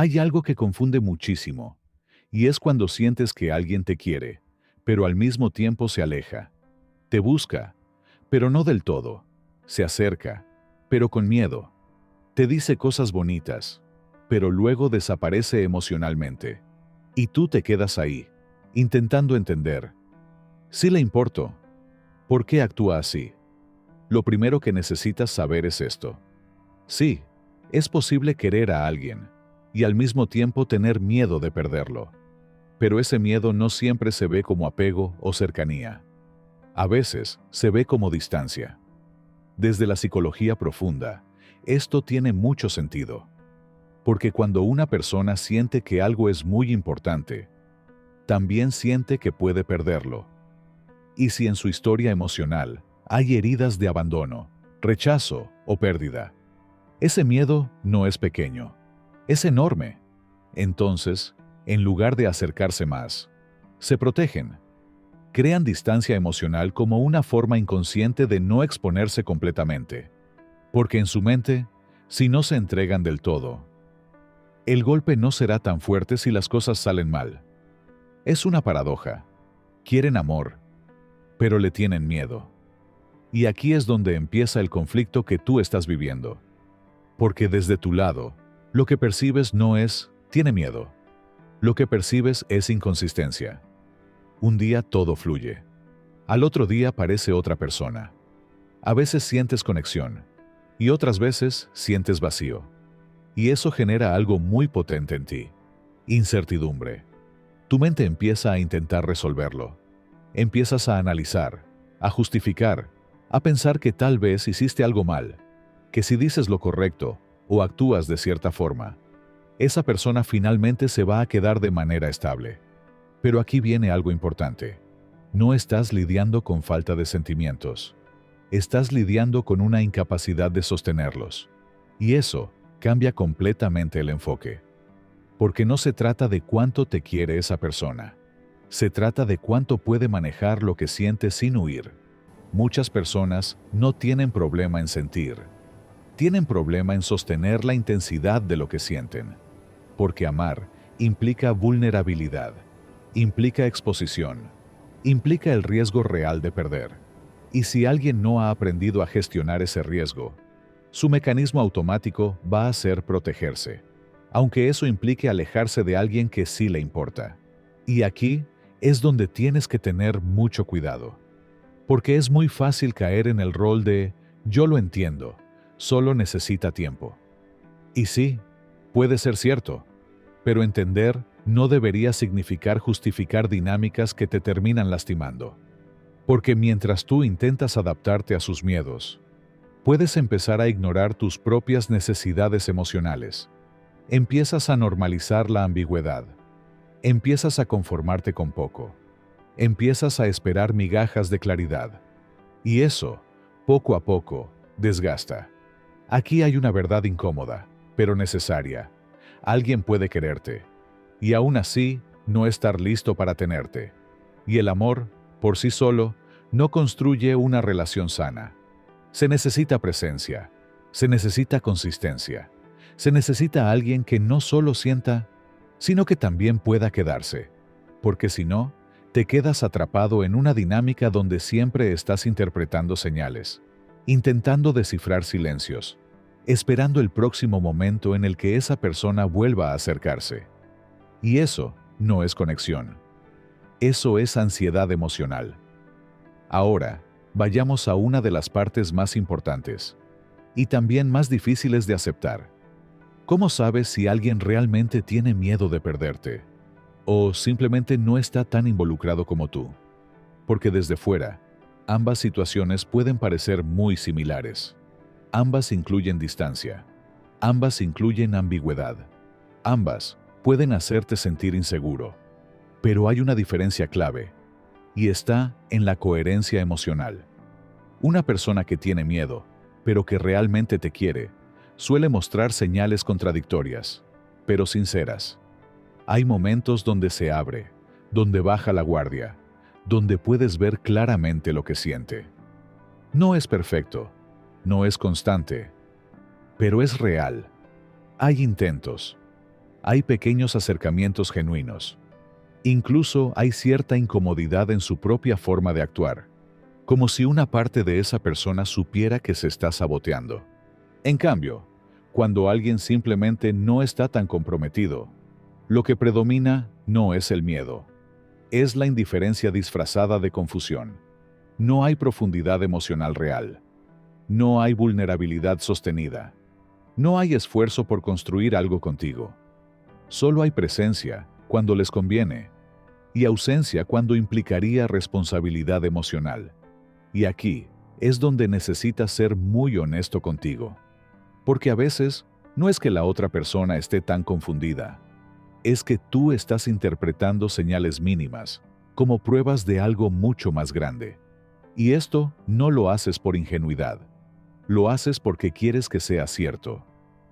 Hay algo que confunde muchísimo, y es cuando sientes que alguien te quiere, pero al mismo tiempo se aleja. Te busca, pero no del todo. Se acerca, pero con miedo. Te dice cosas bonitas, pero luego desaparece emocionalmente. Y tú te quedas ahí, intentando entender. Sí le importo. ¿Por qué actúa así? Lo primero que necesitas saber es esto. Sí, es posible querer a alguien, y al mismo tiempo tener miedo de perderlo. Pero ese miedo no siempre se ve como apego o cercanía. A veces se ve como distancia. Desde la psicología profunda, esto tiene mucho sentido. Porque cuando una persona siente que algo es muy importante, también siente que puede perderlo. Y si en su historia emocional hay heridas de abandono, rechazo o pérdida, ese miedo no es pequeño, es enorme. Entonces, en lugar de acercarse más, se protegen. Crean distancia emocional como una forma inconsciente de no exponerse completamente. Porque en su mente, si no se entregan del todo, el golpe no será tan fuerte si las cosas salen mal. Es una paradoja. Quieren amor, pero le tienen miedo. Y aquí es donde empieza el conflicto que tú estás viviendo. Porque desde tu lado, lo que percibes no es, tiene miedo. Lo que percibes es inconsistencia. Un día todo fluye. Al otro día parece otra persona. A veces sientes conexión, y otras veces sientes vacío. Y eso genera algo muy potente en ti. Incertidumbre. Tu mente empieza a intentar resolverlo. Empiezas a analizar, a justificar, a pensar que tal vez hiciste algo mal, que si dices lo correcto o actúas de cierta forma, esa persona finalmente se va a quedar de manera estable. Pero aquí viene algo importante. No estás lidiando con falta de sentimientos. Estás lidiando con una incapacidad de sostenerlos. Y eso cambia completamente el enfoque. Porque no se trata de cuánto te quiere esa persona. Se trata de cuánto puede manejar lo que siente sin huir. Muchas personas no tienen problema en sentir. Tienen problema en sostener la intensidad de lo que sienten. Porque amar implica vulnerabilidad, implica exposición, implica el riesgo real de perder. Y si alguien no ha aprendido a gestionar ese riesgo, su mecanismo automático va a ser protegerse, aunque eso implique alejarse de alguien que sí le importa. Y aquí es donde tienes que tener mucho cuidado, porque es muy fácil caer en el rol de «yo lo entiendo, solo necesita tiempo». Y sí, puede ser cierto, pero entender no debería significar justificar dinámicas que te terminan lastimando. Porque mientras tú intentas adaptarte a sus miedos, puedes empezar a ignorar tus propias necesidades emocionales. Empiezas a normalizar la ambigüedad. Empiezas a conformarte con poco. Empiezas a esperar migajas de claridad. Y eso, poco a poco, desgasta. Aquí hay una verdad incómoda, pero necesaria. Alguien puede quererte, y aún así no estar listo para tenerte. Y el amor, por sí solo, no construye una relación sana. Se necesita presencia, se necesita consistencia, se necesita alguien que no solo sienta, sino que también pueda quedarse. Porque si no, te quedas atrapado en una dinámica donde siempre estás interpretando señales, intentando descifrar silencios, esperando el próximo momento en el que esa persona vuelva a acercarse. Y eso no es conexión. Eso es ansiedad emocional. Ahora, vayamos a una de las partes más importantes, y también más difíciles de aceptar. ¿Cómo sabes si alguien realmente tiene miedo de perderte? ¿O simplemente no está tan involucrado como tú? Porque desde fuera, ambas situaciones pueden parecer muy similares. Ambas incluyen distancia. Ambas incluyen ambigüedad. Ambas pueden hacerte sentir inseguro. Pero hay una diferencia clave, y está en la coherencia emocional. Una persona que tiene miedo, pero que realmente te quiere, suele mostrar señales contradictorias, pero sinceras. Hay momentos donde se abre, donde baja la guardia, donde puedes ver claramente lo que siente. No es perfecto, no es constante, pero es real. Hay intentos. Hay pequeños acercamientos genuinos. Incluso hay cierta incomodidad en su propia forma de actuar, como si una parte de esa persona supiera que se está saboteando. En cambio, cuando alguien simplemente no está tan comprometido, lo que predomina no es el miedo, es la indiferencia disfrazada de confusión. No hay profundidad emocional real. No hay vulnerabilidad sostenida. No hay esfuerzo por construir algo contigo. Solo hay presencia cuando les conviene y ausencia cuando implicaría responsabilidad emocional. Y aquí es donde necesitas ser muy honesto contigo. Porque a veces no es que la otra persona esté tan confundida, es que tú estás interpretando señales mínimas como pruebas de algo mucho más grande. Y esto no lo haces por ingenuidad, lo haces porque quieres que sea cierto,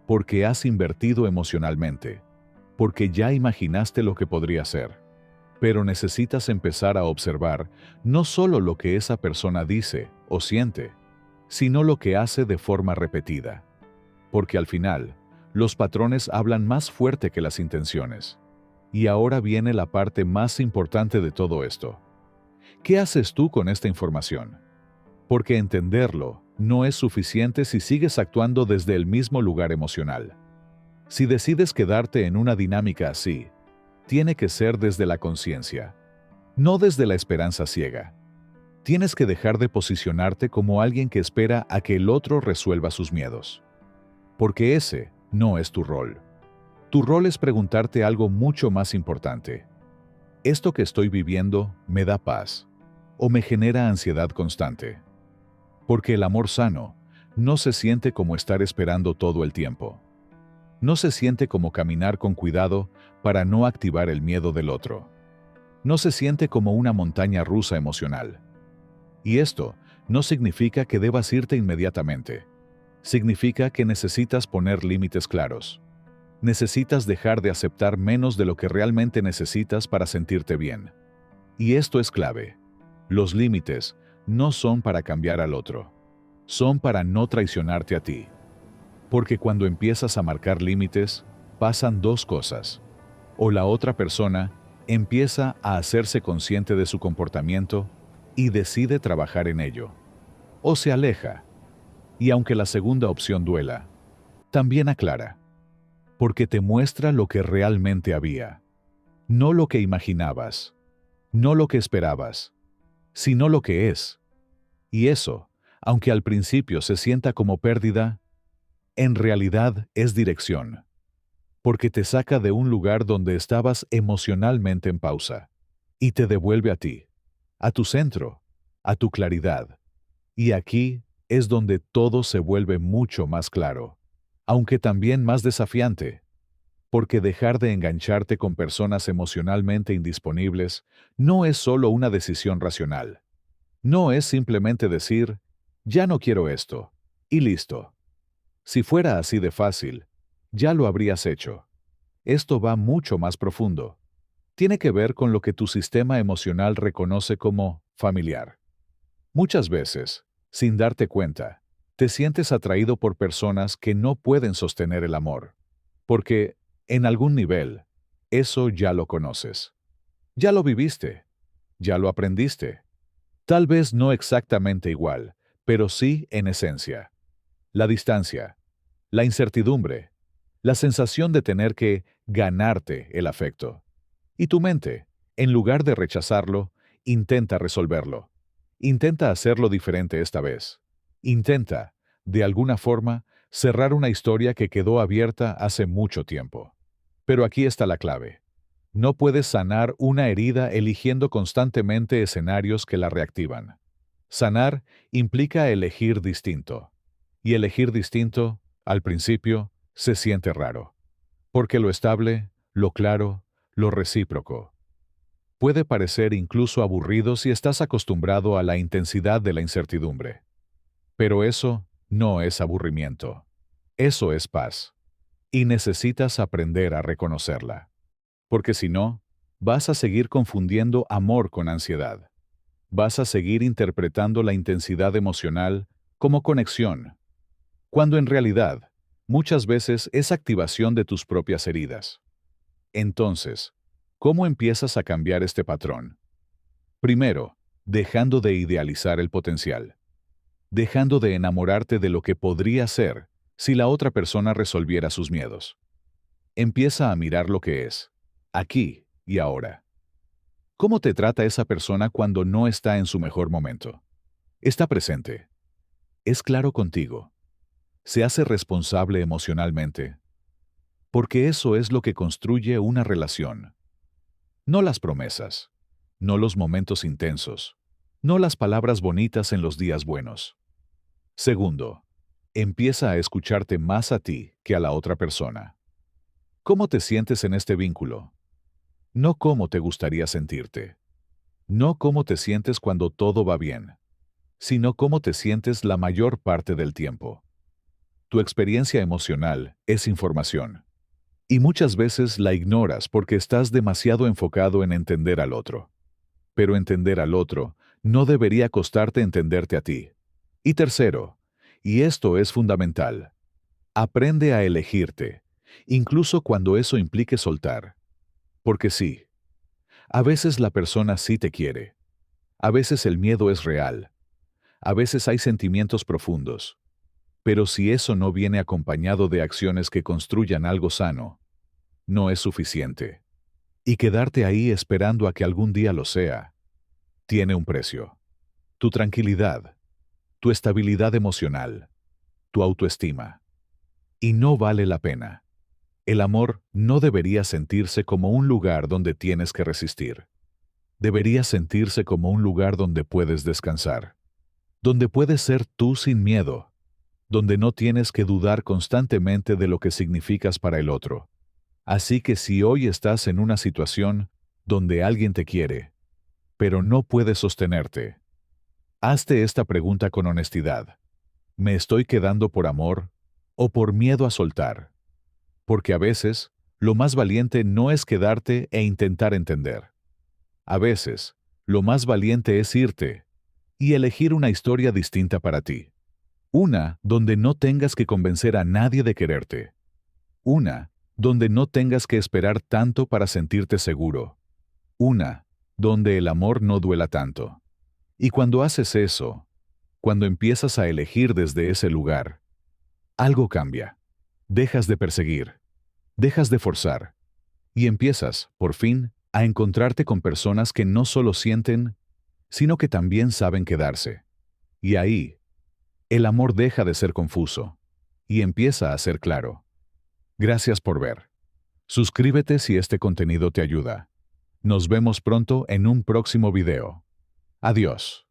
porque has invertido emocionalmente, porque ya imaginaste lo que podría ser. Pero necesitas empezar a observar no solo lo que esa persona dice o siente, sino lo que hace de forma repetida. Porque al final, los patrones hablan más fuerte que las intenciones. Y ahora viene la parte más importante de todo esto. ¿Qué haces tú con esta información? Porque entenderlo no es suficiente si sigues actuando desde el mismo lugar emocional. Si decides quedarte en una dinámica así, tiene que ser desde la conciencia, no desde la esperanza ciega. Tienes que dejar de posicionarte como alguien que espera a que el otro resuelva sus miedos. Porque ese no es tu rol. Tu rol es preguntarte algo mucho más importante. ¿Esto que estoy viviendo me da paz o me genera ansiedad constante? Porque el amor sano no se siente como estar esperando todo el tiempo. No se siente como caminar con cuidado para no activar el miedo del otro. No se siente como una montaña rusa emocional. Y esto no significa que debas irte inmediatamente. Significa que necesitas poner límites claros. Necesitas dejar de aceptar menos de lo que realmente necesitas para sentirte bien. Y esto es clave. Los límites no son para cambiar al otro. Son para no traicionarte a ti. Porque cuando empiezas a marcar límites, pasan dos cosas. O la otra persona empieza a hacerse consciente de su comportamiento y decide trabajar en ello. O se aleja. Y aunque la segunda opción duela, también aclara. Porque te muestra lo que realmente había. No lo que imaginabas. No lo que esperabas. Sino lo que es. Y eso, aunque al principio se sienta como pérdida, en realidad es dirección. Porque te saca de un lugar donde estabas emocionalmente en pausa. Y te devuelve a ti. A tu centro. A tu claridad. Y aquí es donde todo se vuelve mucho más claro, aunque también más desafiante, porque dejar de engancharte con personas emocionalmente indisponibles no es solo una decisión racional. No es simplemente decir, ya no quiero esto, y listo. Si fuera así de fácil, ya lo habrías hecho. Esto va mucho más profundo. Tiene que ver con lo que tu sistema emocional reconoce como familiar. Muchas veces, sin darte cuenta, te sientes atraído por personas que no pueden sostener el amor, porque, en algún nivel, eso ya lo conoces. Ya lo viviste, ya lo aprendiste. Tal vez no exactamente igual, pero sí en esencia. La distancia, la incertidumbre, la sensación de tener que ganarte el afecto. Y tu mente, en lugar de rechazarlo, intenta resolverlo. Intenta hacerlo diferente esta vez. Intenta, de alguna forma, cerrar una historia que quedó abierta hace mucho tiempo. Pero aquí está la clave. No puedes sanar una herida eligiendo constantemente escenarios que la reactivan. Sanar implica elegir distinto. Y elegir distinto, al principio, se siente raro. Porque lo estable, lo claro, lo recíproco, puede parecer incluso aburrido si estás acostumbrado a la intensidad de la incertidumbre. Pero eso no es aburrimiento. Eso es paz. Y necesitas aprender a reconocerla. Porque si no, vas a seguir confundiendo amor con ansiedad. Vas a seguir interpretando la intensidad emocional como conexión, cuando en realidad, muchas veces es activación de tus propias heridas. Entonces, ¿cómo empiezas a cambiar este patrón? Primero, dejando de idealizar el potencial. Dejando de enamorarte de lo que podría ser si la otra persona resolviera sus miedos. Empieza a mirar lo que es, aquí y ahora. ¿Cómo te trata esa persona cuando no está en su mejor momento? Está presente. Es claro contigo. Se hace responsable emocionalmente. Porque eso es lo que construye una relación. No las promesas. No los momentos intensos. No las palabras bonitas en los días buenos. Segundo, empieza a escucharte más a ti que a la otra persona. ¿Cómo te sientes en este vínculo? No cómo te gustaría sentirte. No cómo te sientes cuando todo va bien, sino cómo te sientes la mayor parte del tiempo. Tu experiencia emocional es información. Y muchas veces la ignoras porque estás demasiado enfocado en entender al otro. Pero entender al otro no debería costarte entenderte a ti. Y tercero, y esto es fundamental, aprende a elegirte, incluso cuando eso implique soltar. Porque sí, a veces la persona sí te quiere. A veces el miedo es real. A veces hay sentimientos profundos. Pero si eso no viene acompañado de acciones que construyan algo sano, no es suficiente. Y quedarte ahí esperando a que algún día lo sea, tiene un precio. Tu tranquilidad, tu estabilidad emocional, tu autoestima. Y no vale la pena. El amor no debería sentirse como un lugar donde tienes que resistir. Debería sentirse como un lugar donde puedes descansar, donde puedes ser tú sin miedo, donde no tienes que dudar constantemente de lo que significas para el otro. Así que si hoy estás en una situación donde alguien te quiere, pero no puedes sostenerte, hazte esta pregunta con honestidad. ¿Me estoy quedando por amor o por miedo a soltar? Porque a veces, lo más valiente no es quedarte e intentar entender. A veces, lo más valiente es irte y elegir una historia distinta para ti. Una donde no tengas que convencer a nadie de quererte. Una donde no tengas que esperar tanto para sentirte seguro. Una donde el amor no duela tanto. Y cuando haces eso, cuando empiezas a elegir desde ese lugar, algo cambia. Dejas de perseguir, dejas de forzar, y empiezas, por fin, a encontrarte con personas que no solo sienten, sino que también saben quedarse. Y ahí, el amor deja de ser confuso y empieza a ser claro. Gracias por ver. Suscríbete si este contenido te ayuda. Nos vemos pronto en un próximo video. Adiós.